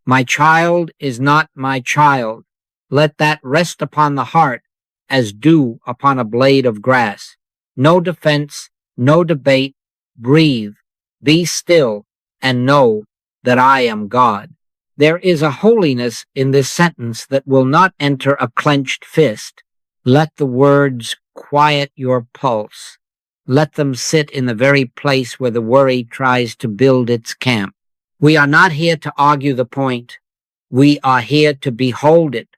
My child is not my child. Let that rest upon the heart as dew upon a blade of grass. No defense, no debate. Breathe, be still, and know that I am God. There is a holiness in this sentence that will not enter a clenched fist. Let the words quiet your pulse. Let them sit in the very place where the worry tries to build its camp. We are not here to argue the point. We are here to behold it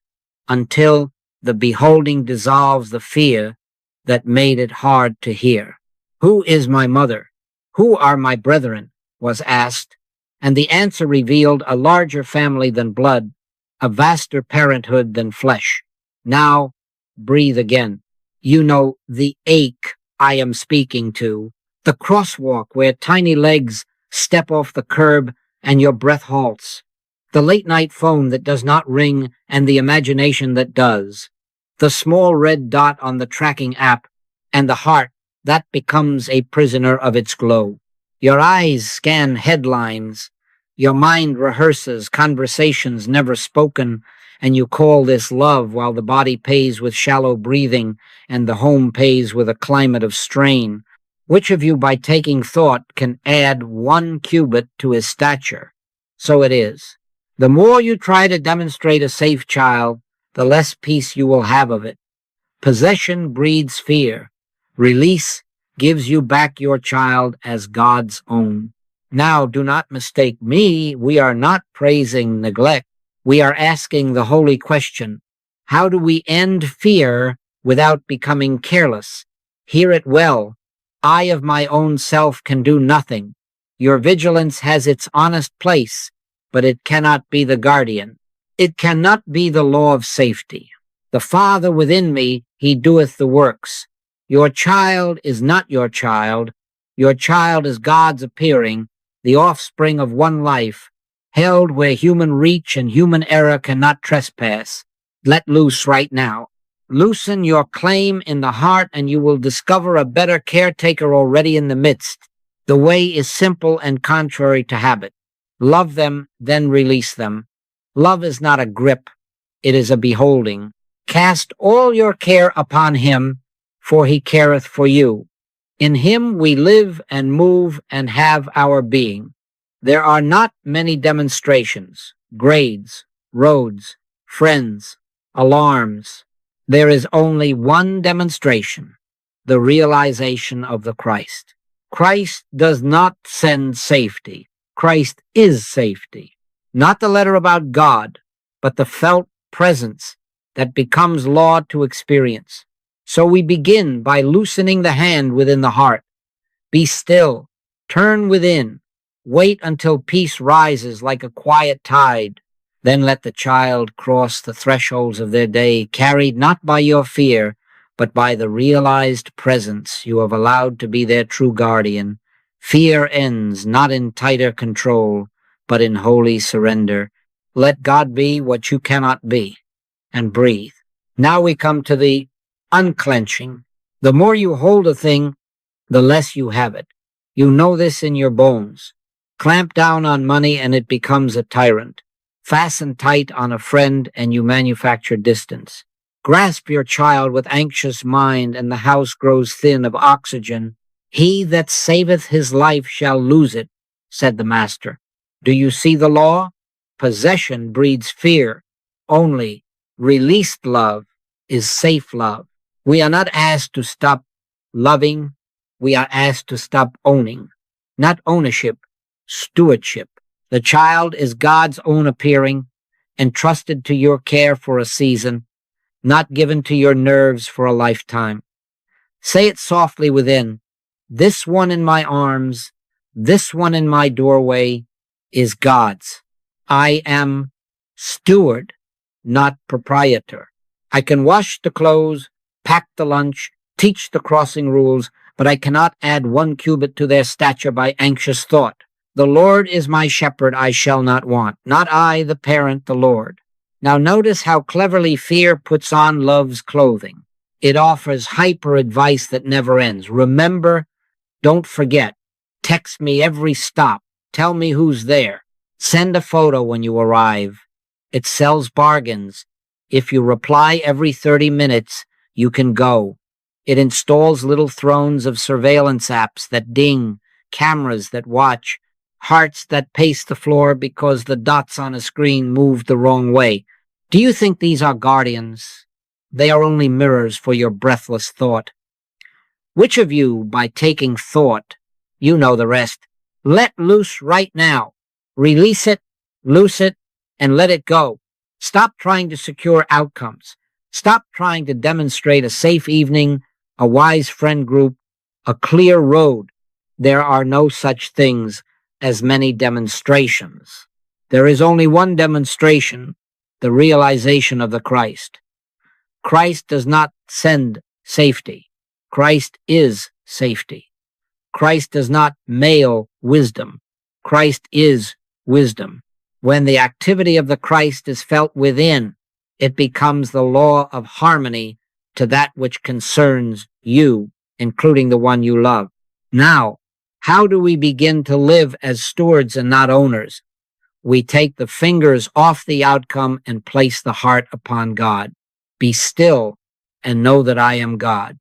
until the beholding dissolves the fear that made it hard to hear. Who is my mother? Who are my brethren? Was asked, and the answer revealed a larger family than blood, a vaster parenthood than flesh. Now, breathe again. You know the ache I am speaking to, the crosswalk where tiny legs step off the curb and your breath halts, the late-night phone that does not ring and the imagination that does, the small red dot on the tracking app, and the heart that becomes a prisoner of its glow. Your eyes scan headlines, your mind rehearses conversations never spoken, and you call this love while the body pays with shallow breathing and the home pays with a climate of strain. Which of you, by taking thought, can add 1 cubit to his stature? So it is. The more you try to demonstrate a safe child, the less peace you will have of it. Possession breeds fear. Release gives you back your child as God's own. Now, do not mistake me. We are not praising neglect. We are asking the holy question, how do we end fear without becoming careless? Hear it well. I of my own self can do nothing. Your vigilance has its honest place, but it cannot be the guardian. It cannot be the law of safety. The Father within me, he doeth the works. Your child is not your child. Your child is God's appearing, the offspring of one life, held where human reach and human error cannot trespass. Let loose right now. Loosen your claim in the heart, and you will discover a better caretaker already in the midst. The way is simple and contrary to habit. Love them, then release them. Love is not a grip. It is a beholding. Cast all your care upon him, for he careth for you. In him we live and move and have our being. There are not many demonstrations, grades, roads, friends, alarms. There is only one demonstration, the realization of the Christ. Christ does not send safety. Christ is safety. Not the letter about God, but the felt presence that becomes law to experience. So we begin by loosening the hand within the heart. Be still. Turn within. Wait until peace rises like a quiet tide. Then let the child cross the thresholds of their day, carried not by your fear, but by the realized presence you have allowed to be their true guardian. Fear ends not in tighter control, but in holy surrender. Let God be what you cannot be, and breathe. Now we come to the unclenching. The more you hold a thing, the less you have it. You know this in your bones. Clamp down on money and it becomes a tyrant. Fasten tight on a friend and you manufacture distance. Grasp your child with anxious mind and the house grows thin of oxygen. He that saveth his life shall lose it, said the Master. Do you see the law? Possession breeds fear. Only released love is safe love. We are not asked to stop loving. We are asked to stop owning. Not ownership, stewardship. The child is God's own appearing, entrusted to your care for a season, not given to your nerves for a lifetime. Say it softly within. This one in my arms, this one in my doorway is God's. I am steward, not proprietor. I can wash the clothes, pack the lunch, teach the crossing rules, but I cannot add 1 cubit to their stature by anxious thought. The Lord is my shepherd, I shall not want. Not I, the parent, the Lord. Now notice how cleverly fear puts on love's clothing. It offers hyper advice that never ends. Remember, don't forget. Text me every stop. Tell me who's there. Send a photo when you arrive. It sells bargains. If you reply every 30 minutes, you can go. It installs little thrones of surveillance apps that ding, cameras that watch, hearts that pace the floor because the dots on a screen moved the wrong way. Do you think these are guardians? They are only mirrors for your breathless thought. Which of you, by taking thought, you know the rest, let loose right now? Release it, loose it, and let it go. Stop trying to secure outcomes. Stop trying to demonstrate a safe evening, a wise friend group, a clear road. There are no such things as many demonstrations. There is only one demonstration, the realization of the Christ. Christ does not send safety. Christ is safety. Christ does not mail wisdom. Christ is wisdom. When the activity of the Christ is felt within, it becomes the law of harmony to that which concerns you, including the one you love. Now, how do we begin to live as stewards and not owners? We take the fingers off the outcome and place the heart upon God. Be still and know that I am God.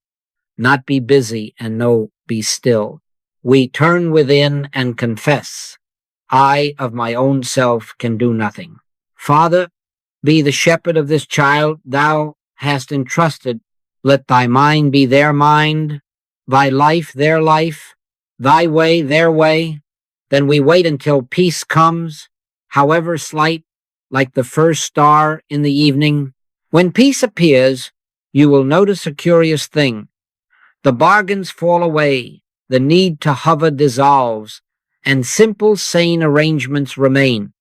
Not be busy and know, be still. We turn within and confess, I of my own self can do nothing. Father, be the shepherd of this child thou hast entrusted. Let thy mind be their mind, thy life their life, thy way their way. Then we wait until peace comes, however slight, like the first star in the evening. When peace appears, you will notice a curious thing. The bargains fall away, the need to hover dissolves, and simple, sane arrangements remain.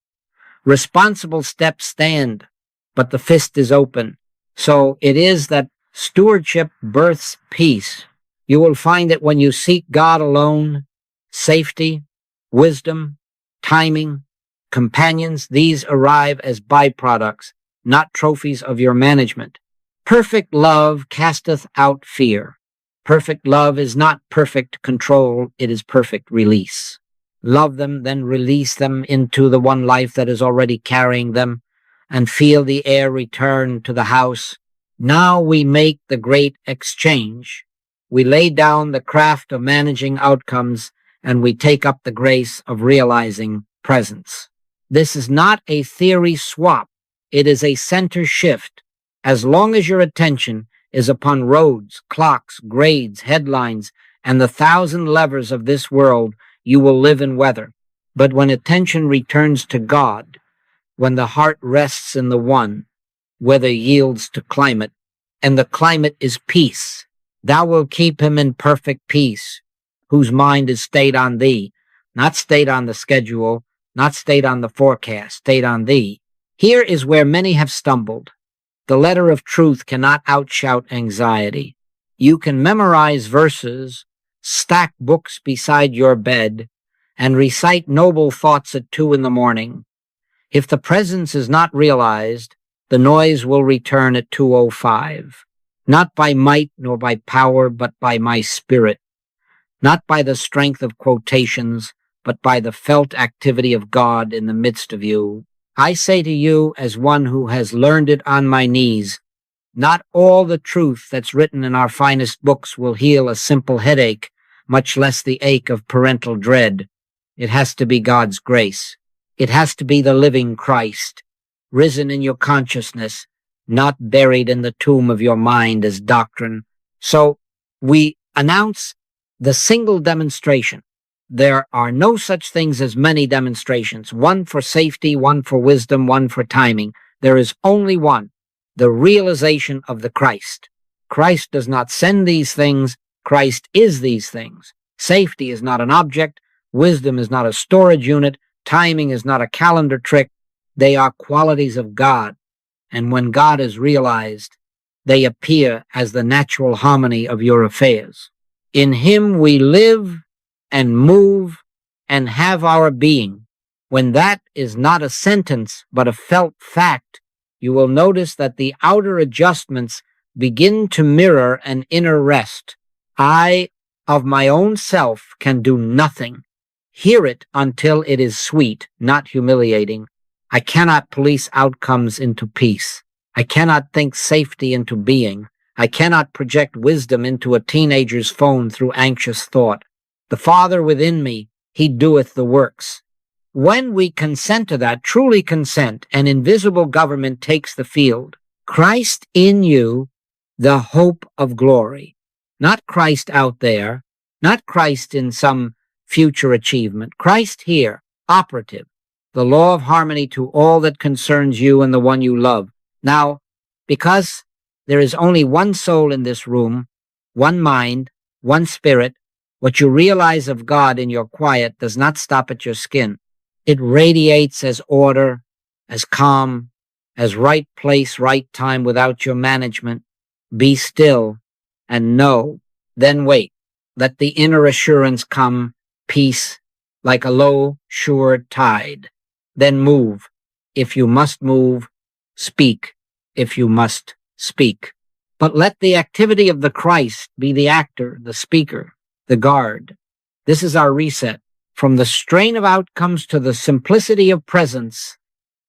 Responsible steps stand, but the fist is open. So it is that stewardship births peace. You will find that when you seek God alone, safety, wisdom, timing, companions, these arrive as byproducts, not trophies of your management. Perfect love casteth out fear. Perfect love is not perfect control, it is perfect release. Love them, then release them into the one life that is already carrying them, and feel the air return to the house. Now we make the great exchange. We lay down the craft of managing outcomes, and we take up the grace of realizing presence. This is not a theory swap. It is a center shift. As long as your attention is upon roads, clocks, grades, headlines, and the thousand levers of this world, you will live in weather. But when attention returns to God, when the heart rests in the one, weather yields to climate, and the climate is peace. Thou wilt keep him in perfect peace, whose mind is stayed on thee, not stayed on the schedule, not stayed on the forecast, stayed on thee. Here is where many have stumbled. The letter of truth cannot outshout anxiety. You can memorize verses, stack books beside your bed, and recite noble thoughts at 2 a.m. If the presence is not realized, the noise will return at 2:05. Not by might nor by power, but by my spirit. Not by the strength of quotations, but by the felt activity of God in the midst of you. I say to you, as one who has learned it on my knees, not all the truth that's written in our finest books will heal a simple headache, much less the ache of parental dread. It has to be God's grace. It has to be the living Christ, risen in your consciousness, not buried in the tomb of your mind as doctrine. So we announce the single demonstration. There are no such things as many demonstrations, one for safety, one for wisdom, one for timing. There is only one, the realization of the Christ. Christ does not send these things. Christ is these things. Safety is not an object. Wisdom is not a storage unit. Timing is not a calendar trick. They are qualities of God. And when God is realized, they appear as the natural harmony of your affairs. In him we live and move and have our being. When that is not a sentence, but a felt fact, you will notice that the outer adjustments begin to mirror an inner rest. I, of my own self, can do nothing. Hear it until it is sweet, not humiliating. I cannot police outcomes into peace. I cannot think safety into being. I cannot project wisdom into a teenager's phone through anxious thought. The Father within me, he doeth the works. When we consent to that, truly consent, an invisible government takes the field. Christ in you, the hope of glory. Not Christ out there, not Christ in some future achievement. Christ here, operative, the law of harmony to all that concerns you and the one you love. Now, because there is only one soul in this room, one mind, one spirit, what you realize of God in your quiet does not stop at your skin. It radiates as order, as calm, as right place, right time without your management. Be still and know, then wait. Let the inner assurance come, peace, like a low, sure tide. Then move. If you must move, speak. If you must speak. But let the activity of the Christ be the actor, the speaker, the guard. This is our reset. From the strain of outcomes to the simplicity of presence.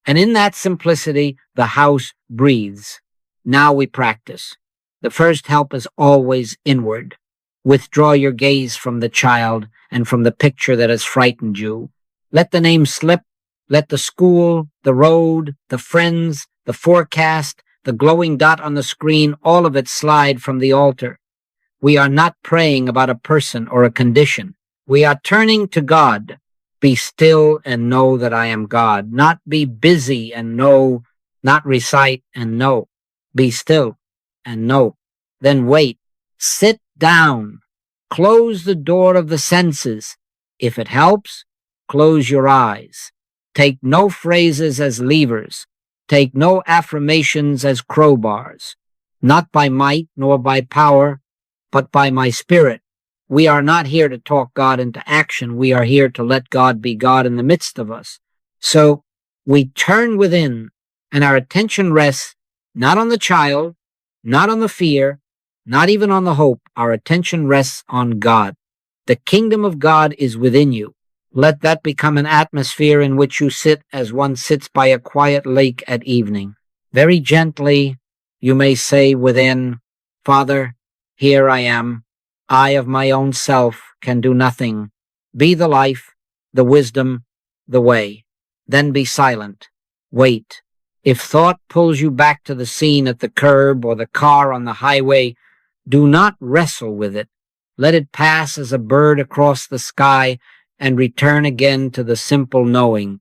And in that simplicity, the house breathes. Now we practice. The first help is always inward. Withdraw your gaze from the child and from the picture that has frightened you. Let the name slip. Let the school, the road, the friends, the forecast, the glowing dot on the screen, all of it slide from the altar. We are not praying about a person or a condition. We are turning to God. Be still and know that I am God. Not be busy and know, not recite and know. Be still and know. Then wait. Sit down. Close the door of the senses. If it helps, close your eyes. Take no phrases as levers. Take no affirmations as crowbars. Not by might nor by power, but by my spirit. We are not here to talk God into action. We are here to let God be God in the midst of us. So we turn within, and our attention rests not on the child, not on the fear, not even on the hope. Our attention rests on God. The kingdom of God is within you. Let that become an atmosphere in which you sit as one sits by a quiet lake at evening. Very gently, you may say within, Father, here I am. I of my own self can do nothing. Be the life, the wisdom, the way. Then be silent. Wait. If thought pulls you back to the scene at the curb or the car on the highway, do not wrestle with it. Let it pass as a bird across the sky and return again to the simple knowing.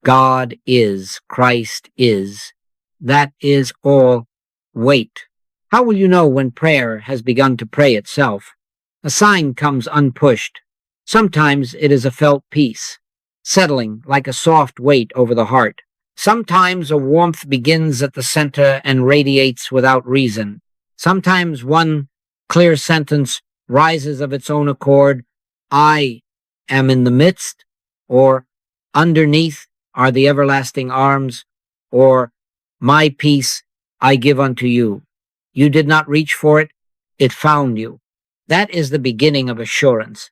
God is, Christ is. That is all. Wait. How will you know when prayer has begun to pray itself? A sign comes unpushed. Sometimes it is a felt peace, settling like a soft weight over the heart. Sometimes a warmth begins at the center and radiates without reason. Sometimes one clear sentence rises of its own accord. I am in the midst, or underneath are the everlasting arms, or my peace I give unto you. You did not reach for it, it found you. That is the beginning of assurance.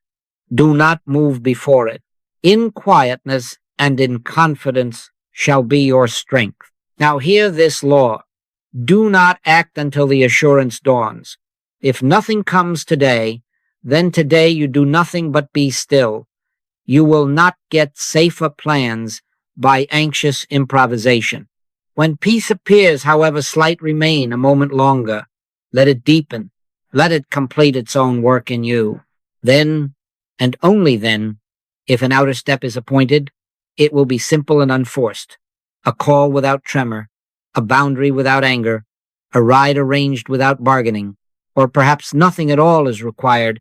Do not move before it. In quietness and in confidence shall be your strength. Now hear this law. Do not act until the assurance dawns. If nothing comes today, then today you do nothing but be still. You will not get safer plans by anxious improvisation. When peace appears, however slight, remain a moment longer. Let it deepen. Let it complete its own work in you. Then, and only then, if an outer step is appointed, it will be simple and unforced. A call without tremor, a boundary without anger, a ride arranged without bargaining, or perhaps nothing at all is required,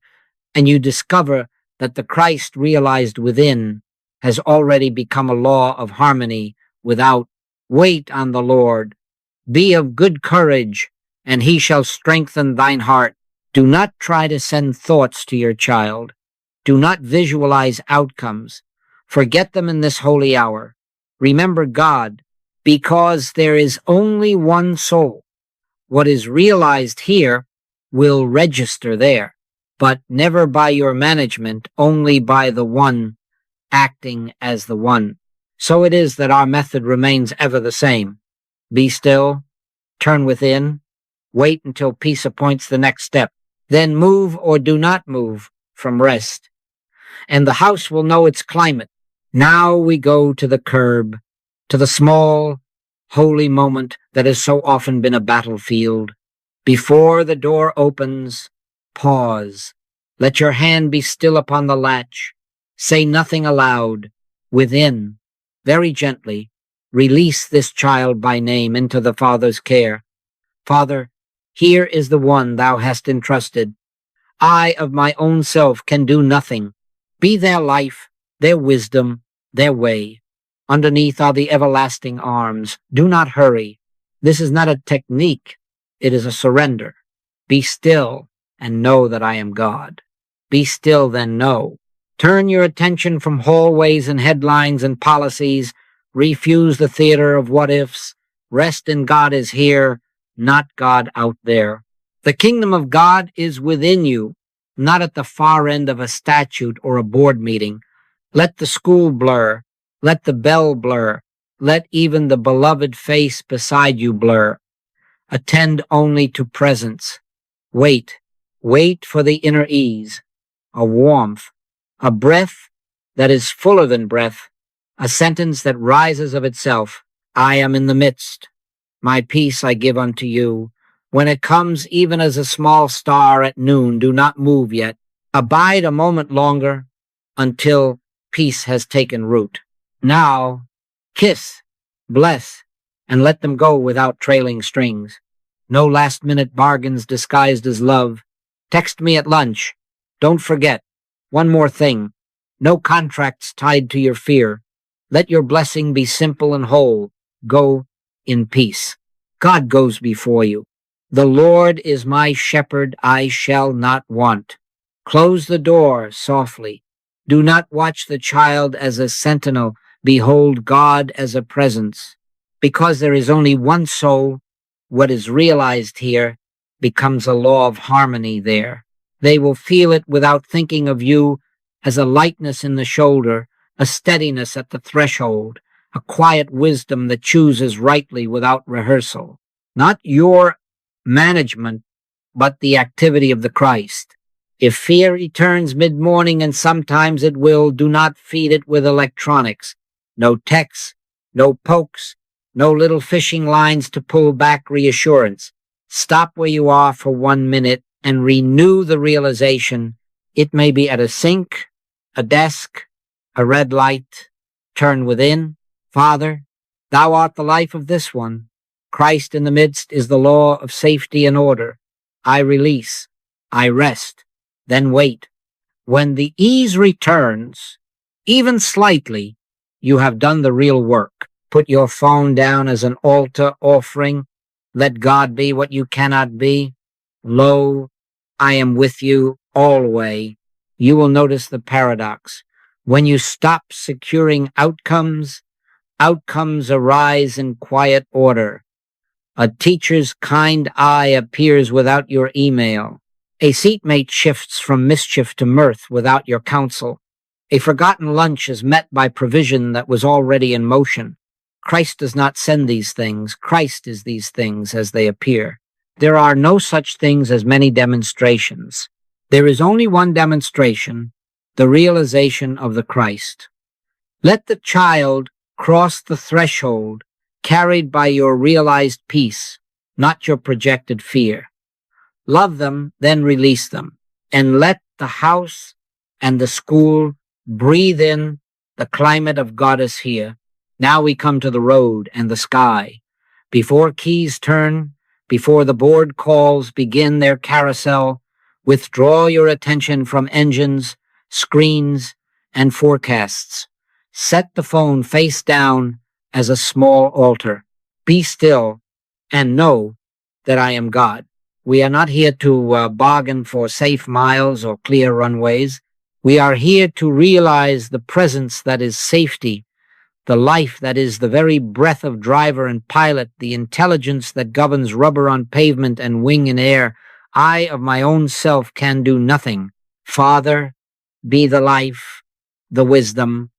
and you discover that the Christ realized within has already become a law of harmony without. Wait on the Lord. Be of good courage, and he shall strengthen thine heart. Do not try to send thoughts to your child. Do not visualize outcomes. Forget them in this holy hour. Remember God, because there is only one soul. What is realized here will register there, but never by your management, only by the one acting as the one. So it is that our method remains ever the same. Be still, turn within, wait until peace appoints the next step, then move or do not move from rest. And the house will know its climate. Now we go to the curb, to the small, holy moment that has so often been a battlefield. Before the door opens, pause. Let your hand be still upon the latch. Say nothing aloud. Within, very gently, release this child by name into the Father's care. Father, here is the one thou hast entrusted. I of my own self can do nothing. Be their life, their wisdom, their way. Underneath are the everlasting arms. Do not hurry. This is not a technique. It is a surrender. Be still and know that I am God. Be still, then know. Turn your attention from hallways and headlines and policies. Refuse the theater of what-ifs. Rest in God is here, not God out there. The kingdom of God is within you, not at the far end of a statute or a board meeting. Let the school blur. Let the bell blur. Let even the beloved face beside you blur. Attend only to presence. Wait. Wait for the inner ease, a warmth, a breath that is fuller than breath, a sentence that rises of itself. I am in the midst. My peace I give unto you. When it comes even as a small star at noon, do not move yet. Abide a moment longer until peace has taken root. Now, kiss, bless, and let them go without trailing strings. No last-minute bargains disguised as love. Text me at lunch. Don't forget. One more thing. No contracts tied to your fear. Let your blessing be simple and whole. Go in peace. God goes before you. The Lord is my shepherd, I shall not want. Close the door softly. Do not watch the child as a sentinel. Behold God as a presence. Because there is only one soul, what is realized here becomes a law of harmony there. They will feel it without thinking of you as a lightness in the shoulder, a steadiness at the threshold, a quiet wisdom that chooses rightly without rehearsal. Not your management, but the activity of the Christ. If fear returns mid-morning, and sometimes it will, do not feed it with electronics. No texts, no pokes, no little fishing lines to pull back reassurance. Stop where you are for 1 minute and renew the realization. It may be at a sink, a desk, a red light. Turn within. Father, thou art the life of this one. Christ in the midst is the law of safety and order. I release. I rest. Then wait. When the ease returns, even slightly, you have done the real work. Put your phone down as an altar offering. Let God be what you cannot be. Lo, I am with you always. You will notice the paradox. When you stop securing outcomes, outcomes arise in quiet order. A teacher's kind eye appears without your email. A seatmate shifts from mischief to mirth without your counsel. A forgotten lunch is met by provision that was already in motion. Christ does not send these things. Christ is these things as they appear. There are no such things as many demonstrations. There is only one demonstration, the realization of the Christ. Let the child cross the threshold carried by your realized peace, not your projected fear. Love them, then release them, and let the house and the school breathe in the climate of God is here. Now we come to the road and the sky. Before keys turn, before the board calls begin their carousel, withdraw your attention from engines, screens, and forecasts. Set the phone face down as a small altar. Be still and know that I am God. We are not here to bargain for safe miles or clear runways. We are here to realize the presence that is safety, the life that is the very breath of driver and pilot, the intelligence that governs rubber on pavement and wing in air. I of my own self can do nothing. Father, be the life, the wisdom,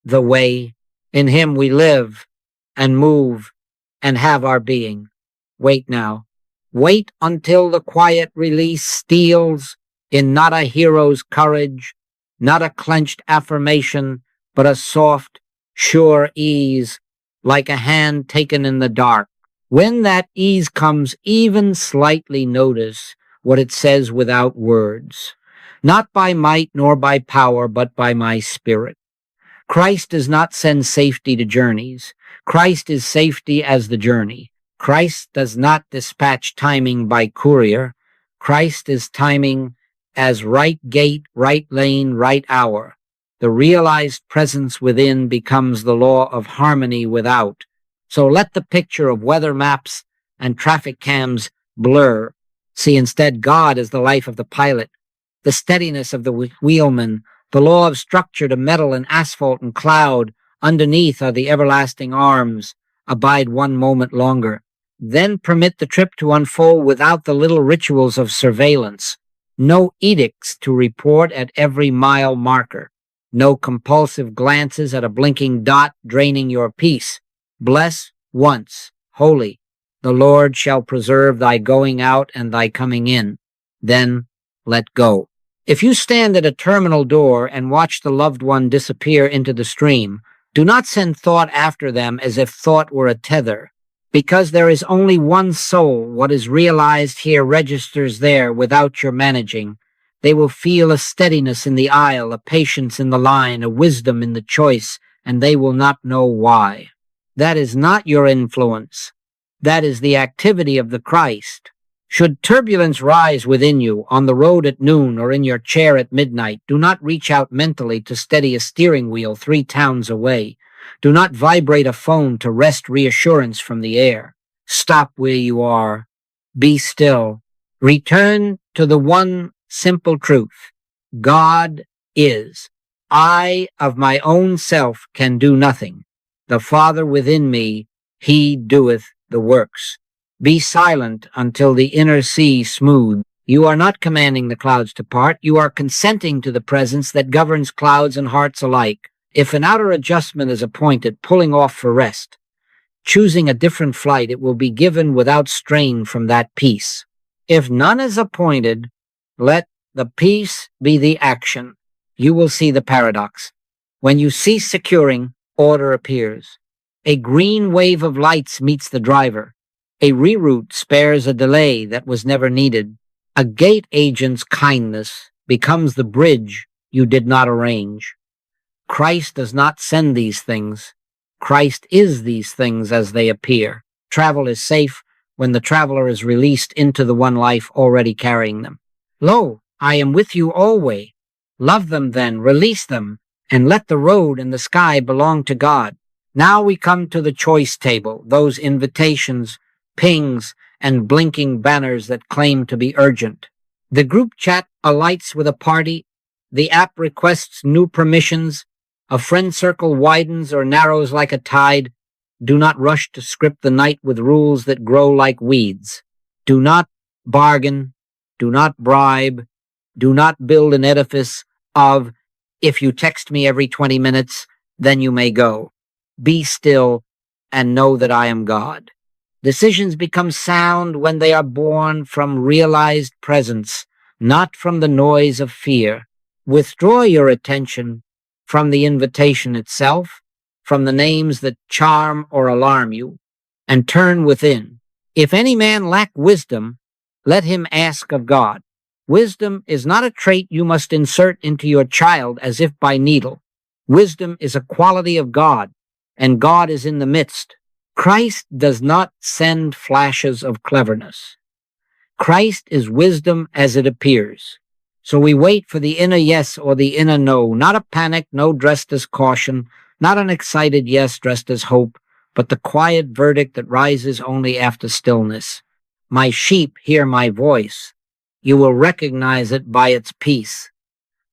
the way. In him we live and move and have our being. Wait now. Wait until the quiet release steals in not a hero's courage, not a clenched affirmation, but a soft, sure ease, like a hand taken in the dark. When that ease comes, even slightly notice what it says without words. Not by might nor by power, but by my spirit. Christ does not send safety to journeys. Christ is safety as the journey. Christ does not dispatch timing by courier. Christ is timing as right gate, right lane, right hour. The realized presence within becomes the law of harmony without. So let the picture of weather maps and traffic cams blur. See instead God as the life of the pilot, the steadiness of the wheelman, the law of structure to metal and asphalt and cloud. Underneath are the everlasting arms. Abide one moment longer. Then permit the trip to unfold without the little rituals of surveillance. No edicts to report at every mile marker. No compulsive glances at a blinking dot draining your peace. Bless once, holy. The Lord shall preserve thy going out and thy coming in. Then let go. If you stand at a terminal door and watch the loved one disappear into the stream, do not send thought after them as if thought were a tether. Because there is only one soul, what is realized here registers there without your managing. They will feel a steadiness in the aisle, a patience in the line, a wisdom in the choice, and they will not know why. That is not your influence. That is the activity of the Christ. Should turbulence rise within you, on the road at noon or in your chair at midnight, do not reach out mentally to steady a steering wheel 3 towns away. Do not vibrate a phone to wrest reassurance from the air. Stop where you are. Be still. Return to the one simple truth. God is. I of my own self can do nothing. The Father within me, he doeth the works. Be silent until the inner sea smooth. You are not commanding the clouds to part. You are consenting to the presence that governs clouds and hearts alike. If an outer adjustment is appointed, pulling off for rest, choosing a different flight, it will be given without strain from that peace. If none is appointed, let the peace be the action. You will see the paradox. When you cease securing, order appears. A green wave of lights meets the driver. A reroute spares a delay that was never needed. A gate agent's kindness becomes the bridge you did not arrange. Christ does not send these things. Christ is these things as they appear. Travel is safe when the traveler is released into the one life already carrying them. Lo, I am with you always. Love them then, release them, and let the road and the sky belong to God. Now we come to the choice table, those invitations, pings, and blinking banners that claim to be urgent. The group chat alights with a party. The app requests new permissions. A friend circle widens or narrows like a tide. Do not rush to script the night with rules that grow like weeds. Do not bargain. Do not bribe. Do not build an edifice of, if you text me every 20 minutes, then you may go. Be still and know that I am God. Decisions become sound when they are born from realized presence, not from the noise of fear. Withdraw your attention from the invitation itself, from the names that charm or alarm you, and turn within. If any man lack wisdom, let him ask of God. Wisdom is not a trait you must insert into your child as if by needle. Wisdom is a quality of God, and God is in the midst. Christ does not send flashes of cleverness. Christ is wisdom as it appears. So we wait for the inner yes or the inner no, not a panic, no dressed as caution, not an excited yes dressed as hope, but the quiet verdict that rises only after stillness. My sheep hear my voice. You will recognize it by its peace.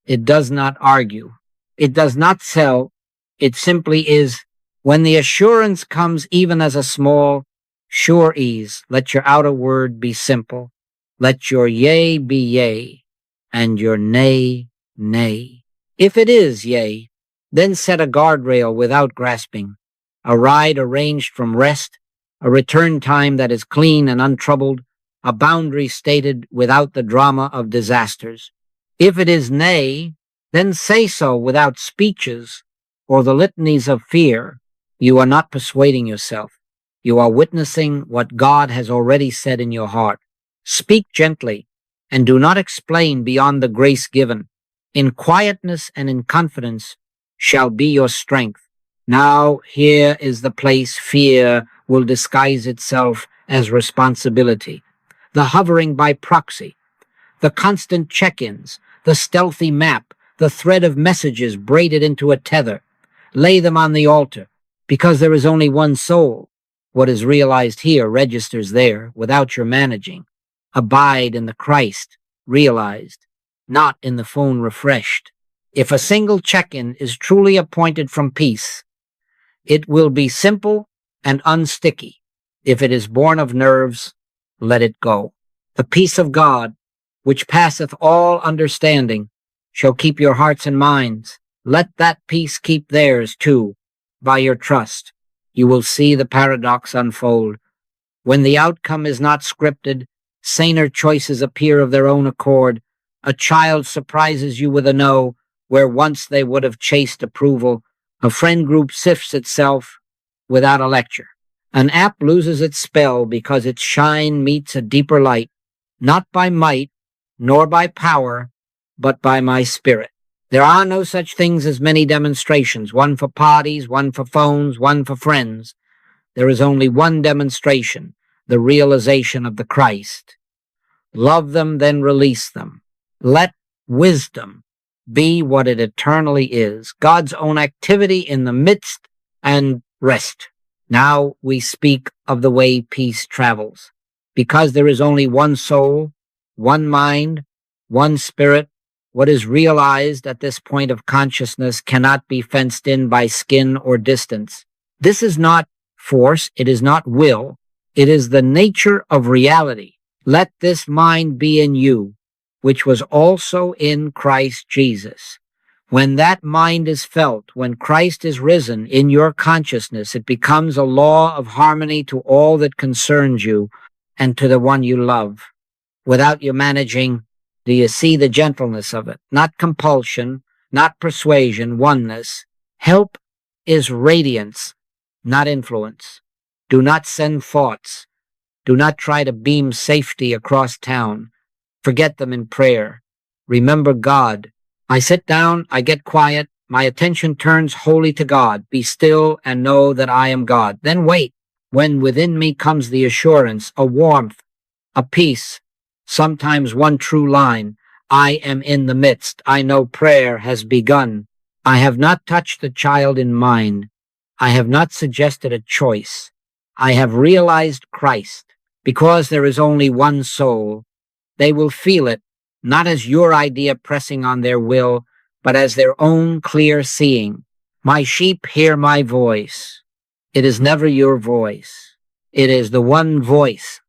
It does not argue. It does not sell. It simply is. When the assurance comes even as a small, sure ease, let your outer word be simple. Let your yea be yea, and your nay, nay. If it is yea, Then set a guardrail without grasping, a ride arranged from rest, a return time that is clean and untroubled, a boundary stated without the drama of disasters. If it is nay, then say so without speeches or the litanies of fear. You are not persuading yourself. You are witnessing what God has already said in your heart. Speak gently, and do not explain beyond the grace given. In quietness and in confidence shall be your strength. Now here is the place fear will disguise itself as responsibility. The hovering by proxy, the constant check-ins, the stealthy map, the thread of messages braided into a tether. Lay them on the altar, because there is only one soul. What is realized here registers there without your managing. Abide in the Christ, realized, not in the phone refreshed. If a single check-in is truly appointed from peace, it will be simple and unsticky. If it is born of nerves, let it go. The peace of God, which passeth all understanding, shall keep your hearts and minds. Let that peace keep theirs too, by your trust. You will see the paradox unfold. When the outcome is not scripted, saner choices appear of their own accord. A child surprises you with a no, where once they would have chased approval. A friend group sifts itself without a lecture. An app loses its spell because its shine meets a deeper light, not by might, nor by power, but by my spirit. There are no such things as many demonstrations, one for parties, one for phones, one for friends. There is only one demonstration, the realization of the Christ. Love them, then release them. Let wisdom be what it eternally is, God's own activity in the midst and rest. Now we speak of the way peace travels. Because there is only one soul, one mind, one spirit, what is realized at this point of consciousness cannot be fenced in by skin or distance. This is not force, it is not will, it is the nature of reality. Let this mind be in you, which was also in Christ Jesus. When that mind is felt, when Christ is risen in your consciousness, it becomes a law of harmony to all that concerns you and to the one you love. Without you managing, do you see the gentleness of it? Not compulsion, not persuasion, oneness. Help is radiance, not influence. Do not send thoughts. Do not try to beam safety across town. Forget them in prayer. Remember God. I sit down, I get quiet, my attention turns wholly to God. Be still and know that I am God. Then wait, when within me comes the assurance, a warmth, a peace, sometimes one true line. I am in the midst. I know prayer has begun. I have not touched the child in mind. I have not suggested a choice. I have realized Christ. Because there is only one soul, they will feel it, not as your idea pressing on their will, but as their own clear seeing. My sheep hear my voice. It is never your voice. It is the one voice,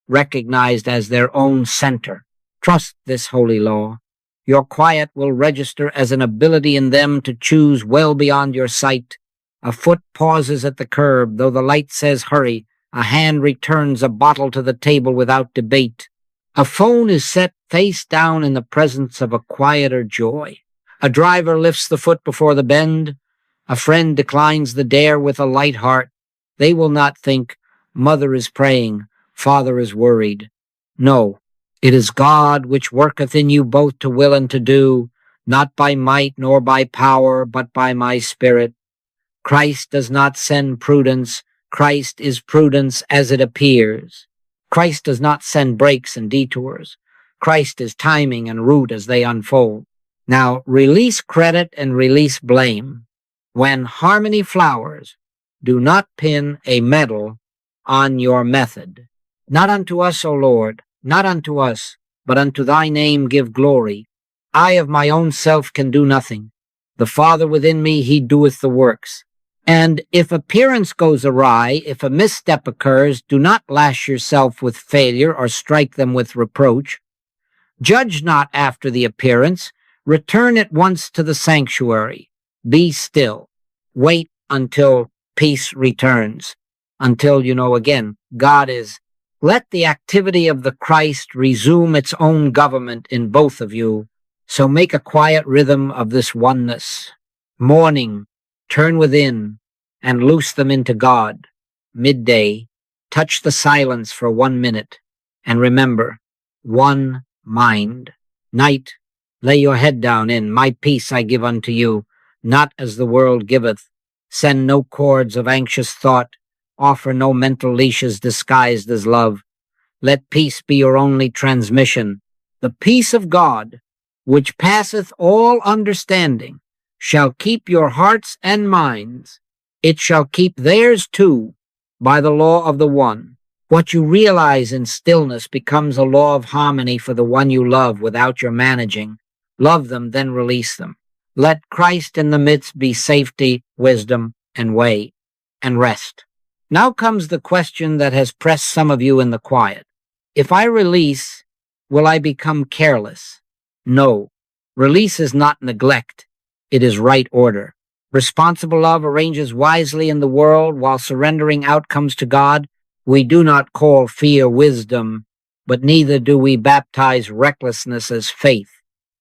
recognized as their own center. Trust this holy law. Your quiet will register as an ability in them to choose well beyond your sight. A foot pauses at the curb, though the light says hurry. A hand returns a bottle to the table without debate. A phone is set face down in the presence of a quieter joy. A driver lifts the foot before the bend. A friend declines the dare with a light heart. They will not think, mother is praying, father is worried. No, it is God which worketh in you both to will and to do, not by might nor by power, but by my spirit. Christ does not send prudence. Christ is prudence as it appears. Christ does not send breaks and detours. Christ is timing and route as they unfold. Now, release credit and release blame. When harmony flowers, do not pin a medal on your method. Not unto us, O Lord, not unto us, but unto thy name give glory. I of my own self can do nothing. The Father within me, he doeth the works. And if appearance goes awry, if a misstep occurs, do not lash yourself with failure or strike them with reproach. Judge not after the appearance. Return at once to the sanctuary. Be still. Wait until peace returns. Until you know again, God is. Let the activity of the Christ resume its own government in both of you. So make a quiet rhythm of this oneness. Morning, turn within and loose them into God. Midday, touch the silence for 1 minute and remember, one mind. Night, lay your head down in, my peace I give unto you, not as the world giveth. Send no cords of anxious thought, offer no mental leashes disguised as love. Let peace be your only transmission. The peace of God, which passeth all understanding, shall keep your hearts and minds. It shall keep theirs too, by the law of the one. What you realize in stillness becomes a law of harmony for the one you love without your managing. Love them, then release them. Let Christ in the midst be safety, wisdom, and way, and rest. Now comes the question that has pressed some of you in the quiet. If I release, will I become careless? No. Release is not neglect. It is right order. Responsible love arranges wisely in the world while surrendering outcomes to God. We do not call fear wisdom, but neither do we baptize recklessness as faith.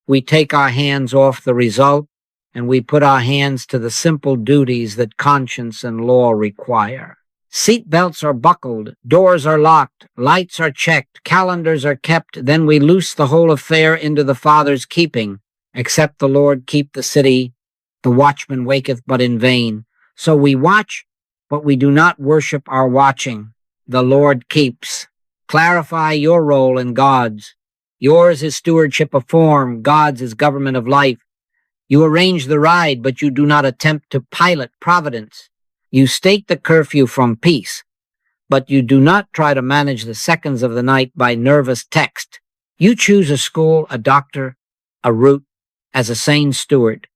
We take our hands off the result, and we put our hands to the simple duties that conscience and law require. Seat belts are buckled, doors are locked, lights are checked, calendars are kept, then we loose the whole affair into the Father's keeping. Except the Lord keep the city, the watchman waketh but in vain. So we watch, but we do not worship our watching. The Lord keeps. Clarify your role in God's. Yours is stewardship of form, God's is government of life. You arrange the ride, but you do not attempt to pilot providence. You stake the curfew from peace, but you do not try to manage the seconds of the night by nervous text. You choose a school, a doctor, a route, as a sane steward.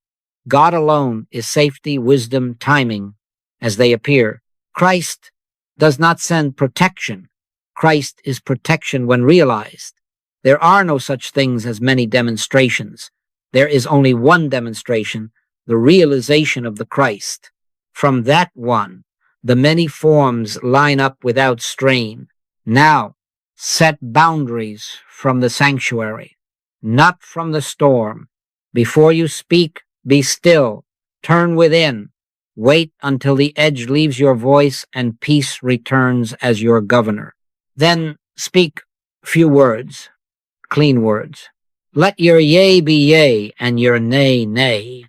God alone is safety, wisdom, timing, as they appear. Christ does not send protection. Christ is protection when realized. There are no such things as many demonstrations. There is only one demonstration, the realization of the Christ. From that one, the many forms line up without strain. Now, set boundaries from the sanctuary, not from the storm. Before you speak, be still. Turn within. Wait until the edge leaves your voice and peace returns as your governor. Then speak few words, clean words. Let your yea be yea and your nay, nay.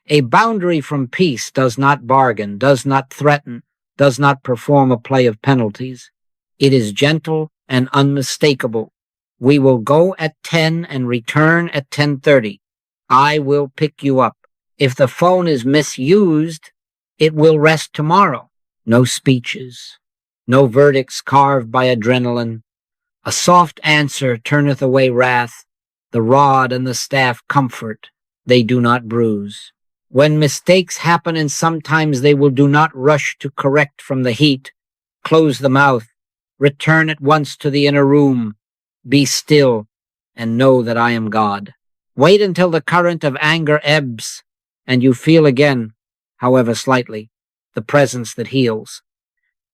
A boundary from peace does not bargain, does not threaten, does not perform a play of penalties. It is gentle and unmistakable. We will go at 10 and return at 10:30. I will pick you up. If the phone is misused, it will rest tomorrow. No speeches, no verdicts carved by adrenaline. A soft answer turneth away wrath. The rod and the staff comfort. They do not bruise. When mistakes happen, and sometimes they will, do not rush to correct from the heat. Close the mouth. Return at once to the inner room. Be still and know that I am God. Wait until the current of anger ebbs and you feel again, however slightly, the presence that heals.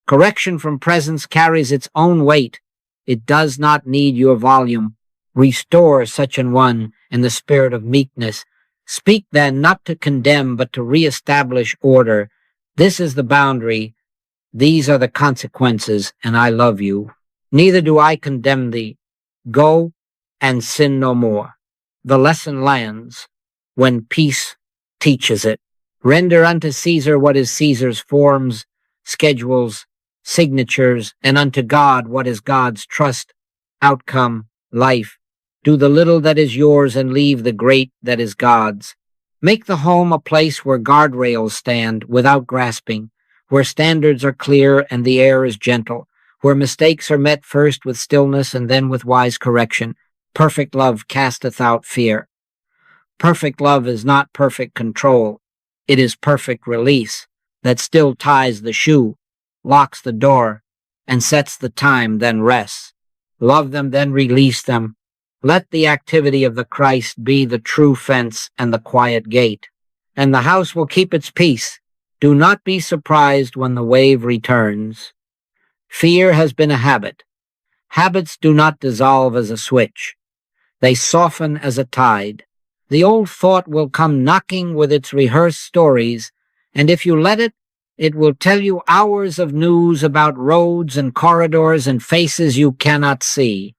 Correction from presence carries its own weight. It does not need your volume. Restore such an one in the spirit of meekness. Speak then, not to condemn, but to reestablish order. This is the boundary. These are the consequences, and I love you. Neither do I condemn thee. Go and sin no more. The lesson lands when peace teaches it. Render unto Caesar what is Caesar's, forms, schedules, signatures, and unto God what is God's, trust, outcome, life. Do the little that is yours and leave the great that is God's. Make the home a place where guardrails stand without grasping, where standards are clear and the air is gentle, where mistakes are met first with stillness and then with wise correction. Perfect love casteth out fear. Perfect love is not perfect control. It is perfect release that still ties the shoe, locks the door, and sets the time, then rests. Love them, then release them. Let the activity of the Christ be the true fence and the quiet gate. and the house will keep its peace. Do not be surprised when the wave returns. Fear has been a habit. Habits do not dissolve as a switch. They soften as a tide. The old thought will come knocking with its rehearsed stories, and if you let it, it will tell you hours of news about roads and corridors and faces you cannot see.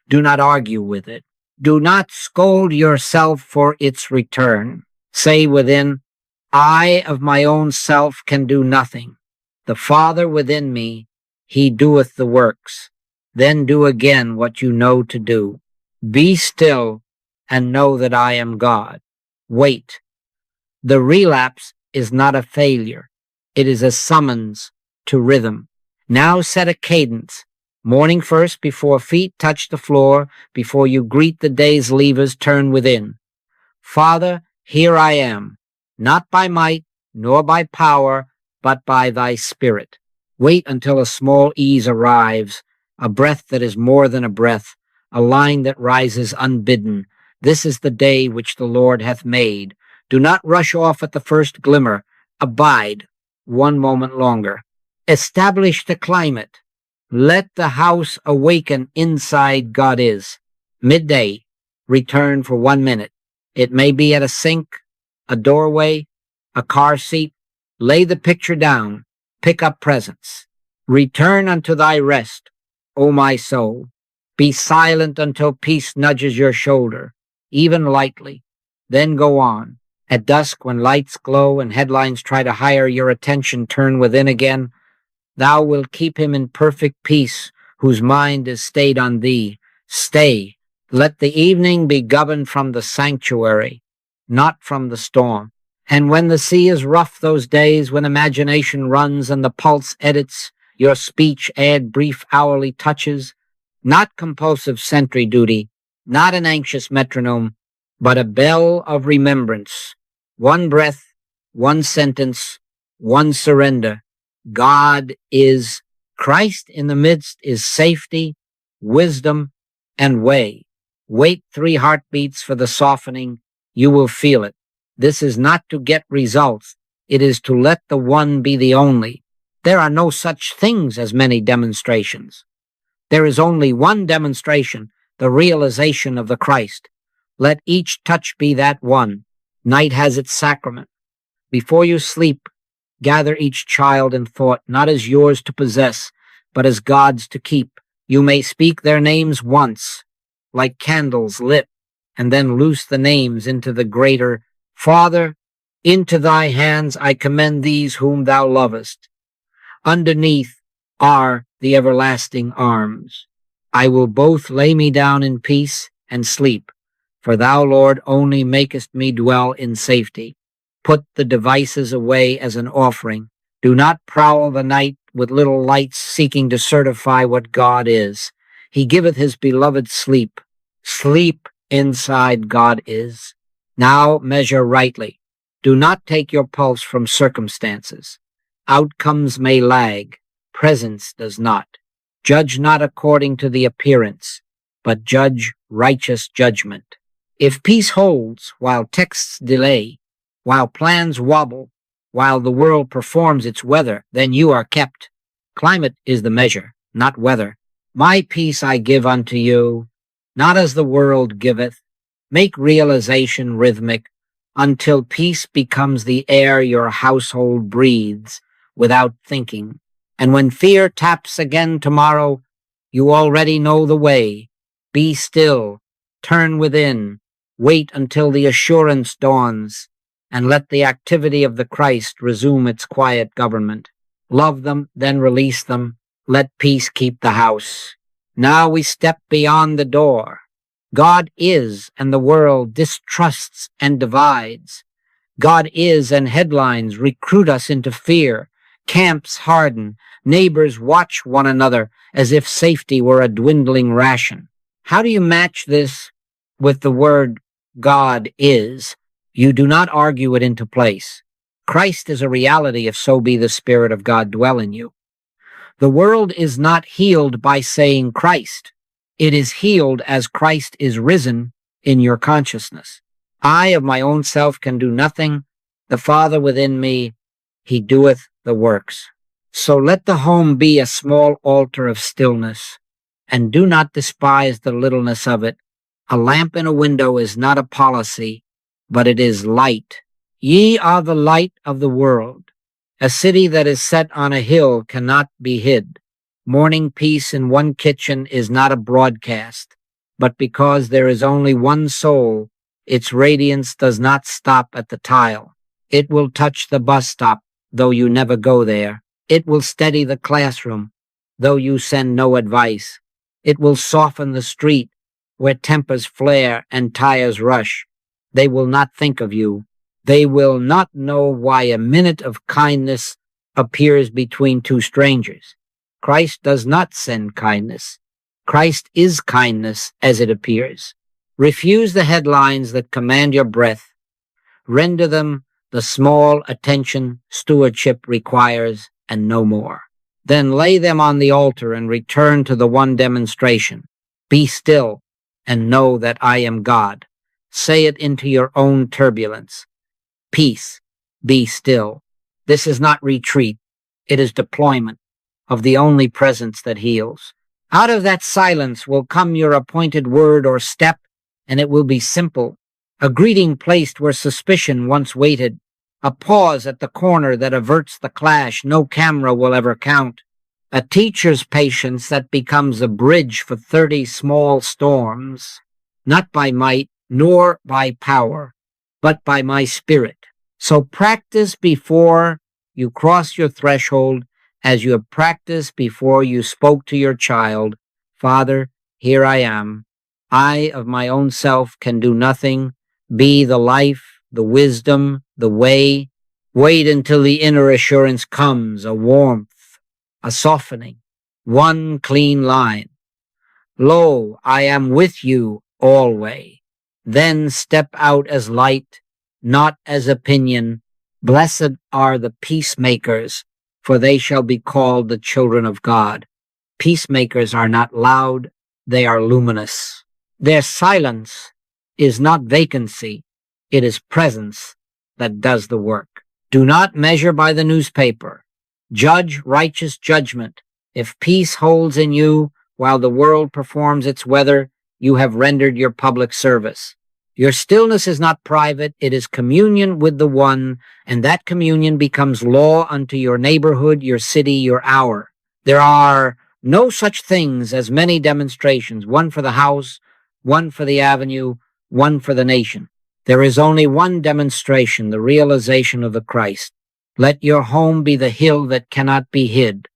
Do not argue with it. Do not scold yourself for its return. Say within, I of my own self can do nothing. The Father within me, he doeth the works. Then do again what you know to do. Be still and know that I am God. Wait. The relapse is not a failure. It is a summons to rhythm. Now set a cadence. Morning first, before feet touch the floor, before you greet the day's leavers, turn within. Father, here I am, not by might, nor by power, but by thy Spirit. Wait until a small ease arrives, a breath that is more than a breath, a line that rises unbidden. This is the day which the Lord hath made. Do not rush off at the first glimmer. Abide one moment longer. Establish the climate. Let the house awaken inside God is. Midday, return for 1 minute. It may be at a sink, a doorway, a car seat. Lay the picture down. Pick up presence. Return unto thy rest, O my soul. Be silent until peace nudges your shoulder, even lightly. Then go on. At dusk, when lights glow and headlines try to hire your attention, turn within again. Thou wilt keep him in perfect peace, whose mind is stayed on thee. Stay. Let the evening be governed from the sanctuary, not from the storm. And when the sea is rough those days, when imagination runs and the pulse edits, your speech add brief hourly touches, not compulsive sentry duty, not an anxious metronome, but a bell of remembrance. One breath, one sentence, one surrender. God is. Christ in the midst is safety, wisdom, and way. Wait 3 heartbeats for the softening. You will feel it. This is not to get results. It is to let the one be the only. There are no such things as many demonstrations. There is only one demonstration, the realization of the Christ. Let each touch be that one. Night has its sacrament. Before you sleep, gather each child in thought, not as yours to possess, but as God's to keep. You may speak their names once, like candles lit, and then loose the names into the greater. Father, into thy hands I commend these whom thou lovest. Underneath are the everlasting arms. I will both lay me down in peace and sleep, for thou, Lord, only makest me dwell in safety. Put the devices away as an offering. Do not prowl the night with little lights seeking to certify what God is. He giveth his beloved sleep. Sleep inside God is. Now measure rightly. Do not take your pulse from circumstances. Outcomes may lag. Presence does not. Judge not according to the appearance, but judge righteous judgment. If peace holds while texts delay, while plans wobble, while the world performs its weather, then you are kept. Climate is the measure, not weather. My peace I give unto you, not as the world giveth. Make realization rhythmic, until peace becomes the air your household breathes without thinking. And when fear taps again tomorrow, you already know the way. Be still, turn within, wait until the assurance dawns, and let the activity of the Christ resume its quiet government. Love them, then release them. Let peace keep the house. Now we step beyond the door. God is, and the world distrusts and divides. God is, and headlines recruit us into fear. Camps harden. Neighbors watch one another as if safety were a dwindling ration. How do you match this with the word God is? You do not argue it into place. Christ is a reality if so be the Spirit of God dwell in you. The world is not healed by saying Christ. It is healed as Christ is risen in your consciousness. I of my own self can do nothing. The Father within me, he doeth the works. So let the home be a small altar of stillness, and do not despise the littleness of it. A lamp in a window is not a policy, but it is light. Ye are the light of the world. A city that is set on a hill cannot be hid. Morning peace in one kitchen is not a broadcast, but because there is only one soul, its radiance does not stop at the tile. It will touch the bus stop, though you never go there. It will steady the classroom, though you send no advice. It will soften the street, where tempers flare and tires rush. They will not think of you. They will not know why a minute of kindness appears between two strangers. Christ does not send kindness. Christ is kindness as it appears. Refuse the headlines that command your breath. Render them the small attention stewardship requires and no more. Then lay them on the altar and return to the one demonstration. Be still and know that I am God. Say it into your own turbulence. Peace, be still. This is not retreat. It is deployment of the only presence that heals. Out of that silence will come your appointed word or step, and it will be simple. A greeting placed where suspicion once waited. A pause at the corner that averts the clash no camera will ever count. A teacher's patience that becomes a bridge for 30 small storms. Not by might, nor by power, but by my spirit. So practice before you cross your threshold, as you have practiced before you spoke to your child. Father, here I am. I of my own self can do nothing. Be the life, the wisdom, the way. Wait until the inner assurance comes, a warmth, a softening, one clean line. Lo, I am with you always. Then step out as light, not as opinion. Blessed are the peacemakers, for they shall be called the children of God. Peacemakers are not loud, they are luminous. Their silence is not vacancy, it is presence that does the work. Do not measure by the newspaper. Judge righteous judgment. If peace holds in you while the world performs its weather, you have rendered your public service. Your stillness is not private, it is communion with the One, and that communion becomes law unto your neighborhood, your city, your hour. There are no such things as many demonstrations, one for the house, one for the avenue, one for the nation. There is only one demonstration, the realization of the Christ. Let your home be the hill that cannot be hid.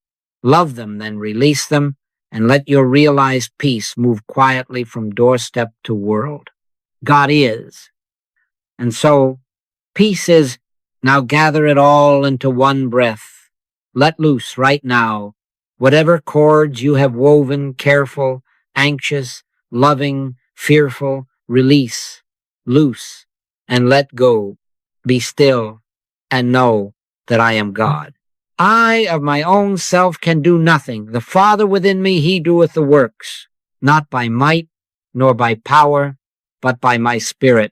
Love them, then release them, and let your realized peace move quietly from doorstep to world. God is. And so, peace is, now gather it all into one breath. Let loose right now whatever cords you have woven, careful, anxious, loving, fearful, release, loose, and let go. Be still and know that I am God. I of my own self can do nothing. The Father within me, he doeth the works, not by might nor by power, but by my spirit.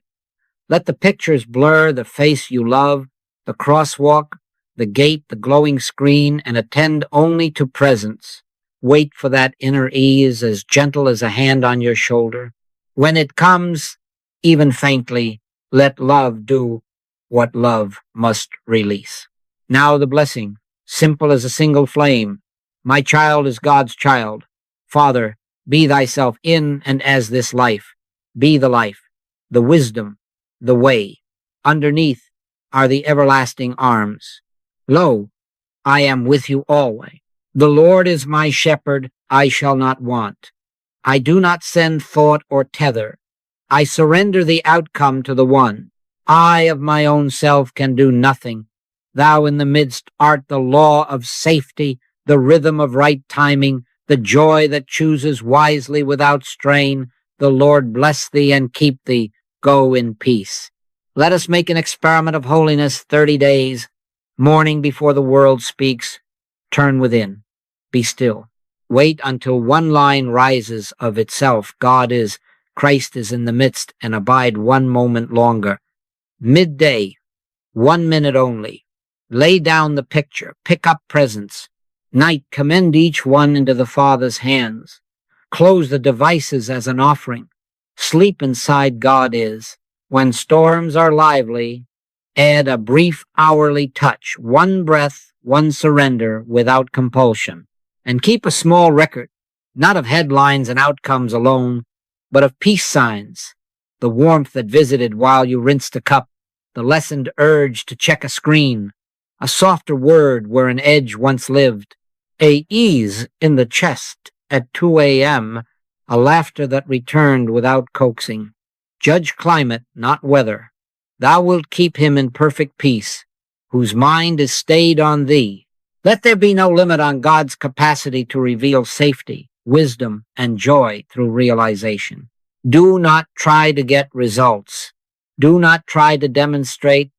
Let the pictures blur the face you love, the crosswalk, the gate, the glowing screen, and attend only to presence. Wait for that inner ease as gentle as a hand on your shoulder. When it comes, even faintly, let love do what love must release. Now the blessing, simple as a single flame. My child is God's child. Father, be thyself in and as this life. Be the life, the wisdom, the way. Underneath are the everlasting arms. Lo, I am with you always. The Lord is my shepherd, I shall not want. I do not send thought or tether. I surrender the outcome to the One. I of my own self can do nothing. Thou in the midst art the law of safety, the rhythm of right timing, the joy that chooses wisely without strain. The Lord bless thee and keep thee. Go in peace. Let us make an experiment of holiness 30 days. Morning before the world speaks. Turn within. Be still. Wait until one line rises of itself. God is, Christ is in the midst, and abide one moment longer. Midday. 1 minute only. Lay down the picture. Pick up presents. Night, commend each one into the Father's hands. Close the devices as an offering. Sleep inside God is. When storms are lively, add a brief hourly touch. 1 breath, 1 surrender without compulsion. And keep a small record, not of headlines and outcomes alone, but of peace signs. The warmth that visited while you rinsed a cup, the lessened urge to check a screen, a softer word where an edge once lived, a ease in the chest at 2 a.m., a laughter that returned without coaxing. Judge climate, not weather. Thou wilt keep him in perfect peace, whose mind is stayed on thee. Let there be no limit on God's capacity to reveal safety, wisdom, and joy through realization. Do not try to get results. Do not try to demonstrate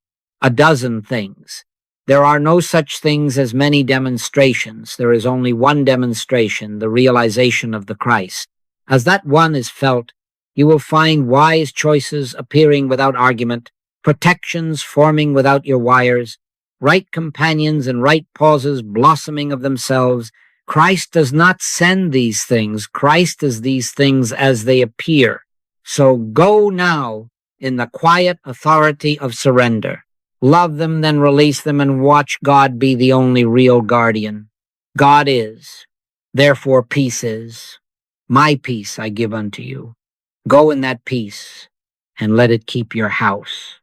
a dozen things. There are no such things as many demonstrations. There is only one demonstration, the realization of the Christ. As that one is felt, you will find wise choices appearing without argument, protections forming without your wires, right companions and right pauses blossoming of themselves. Christ does not send these things. Christ is these things as they appear. So go now in the quiet authority of surrender. Love them, then release them, and watch God be the only real guardian. God is. Therefore peace is. My peace I give unto you. Go in that peace, and let it keep your house.